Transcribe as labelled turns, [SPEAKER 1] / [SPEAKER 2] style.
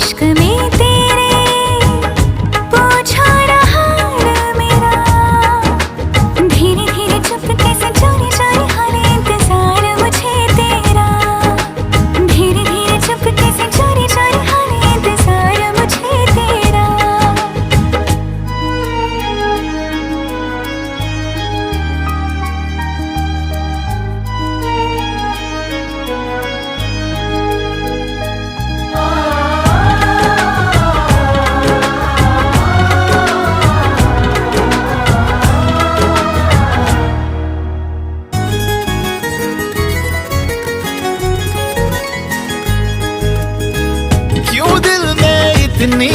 [SPEAKER 1] इश्क में तेरे पूछा ना हाल मेरा, धीरे धीरे चुपके से चोरी चोरी हाल इंतजार मुझे तेरा, धीरे धीरे चुपके से चोरी चोरी हाल इंतजार मुझे तेरा।
[SPEAKER 2] क्यों दिल में इतनी